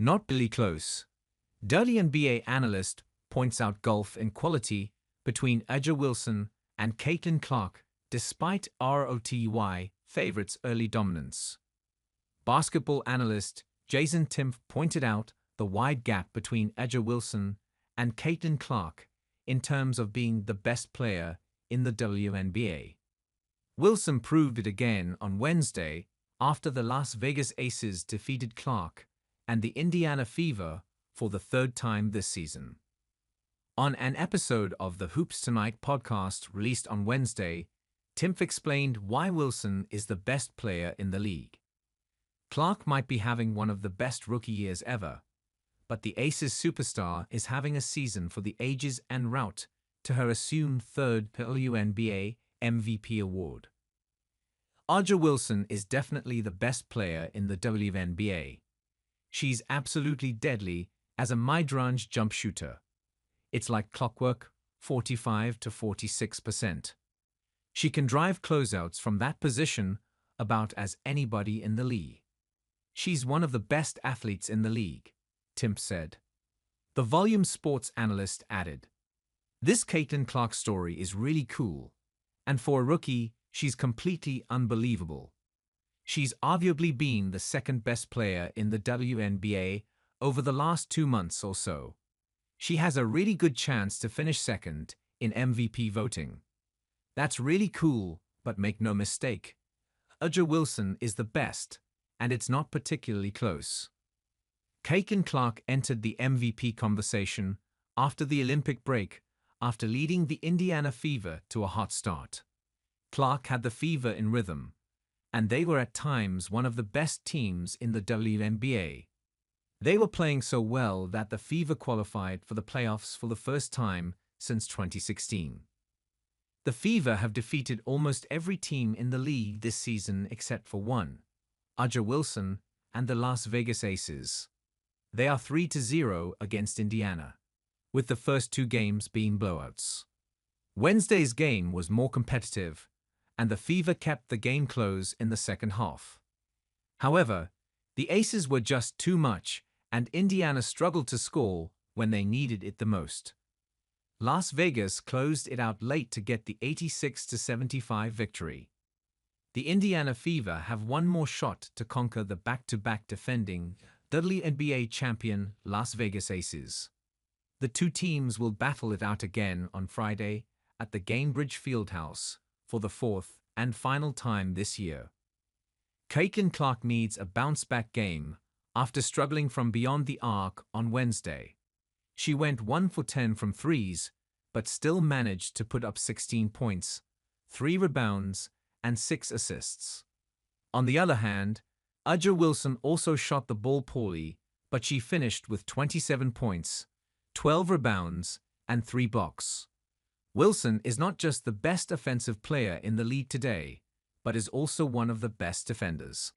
Not really close. WNBA analyst points out gulf in quality between A'ja Wilson and Caitlin-Clark despite ROTY favorites' early dominance. Basketball analyst Jayson Timpf pointed out the wide gap between A'ja Wilson and Caitlin-Clark in terms of being the best player in the WNBA. Wilson proved it again on Wednesday after the Las Vegas Aces defeated Clark and the Indiana Fever for the third time this season. On an episode of the Hoops Tonight podcast released on Wednesday, Timpf explained why Wilson is the best player in the league. Clark might be having one of the best rookie years ever, but the Aces superstar is having a season for the ages en route to her assumed third WNBA MVP award. A'ja Wilson is definitely the best player in the WNBA. She's absolutely deadly as a midrange jump shooter. It's like clockwork, 45 to 46%. She can drive closeouts from that position about as anybody in the league. She's one of the best athletes in the league, Timpf said. The Volume Sports analyst added, "This Caitlin-Clark story is really cool, and for a rookie, she's completely unbelievable. She's arguably been the second best player in the WNBA over the last 2 months or so. She has a really good chance to finish second in MVP voting. That's really cool, but make no mistake, A'ja Wilson is the best, and it's not particularly close." Caitlin-Clark entered the MVP conversation after the Olympic break after leading the Indiana Fever to a hot start. Clark had the Fever in rhythm, and they were at times one of the best teams in the WNBA. They were playing so well that the Fever qualified for the playoffs for the first time since 2016. The Fever have defeated almost every team in the league this season except for one, A'ja Wilson and the Las Vegas Aces. They are 3-0 against Indiana, with the first 2 games being blowouts. Wednesday's game was more competitive, and the Fever kept the game close in the second half. However, the Aces were just too much, and Indiana struggled to score when they needed it the most. Las Vegas closed it out late to get the 86-75 victory. The Indiana Fever have one more shot to conquer the back-to-back defending WNBA champion Las Vegas Aces. The two teams will battle it out again on Friday at the Gainbridge Fieldhouse for the 4th and final time this year. Caitlin-Clark needs a bounce-back game after struggling from beyond the arc on Wednesday. She went 1 for 10 from threes, but still managed to put up 16 points, 3 rebounds, and 6 assists. On the other hand, A'ja Wilson also shot the ball poorly, but she finished with 27 points, 12 rebounds, and 3 blocks. Wilson is not just the best offensive player in the league today, but is also one of the best defenders.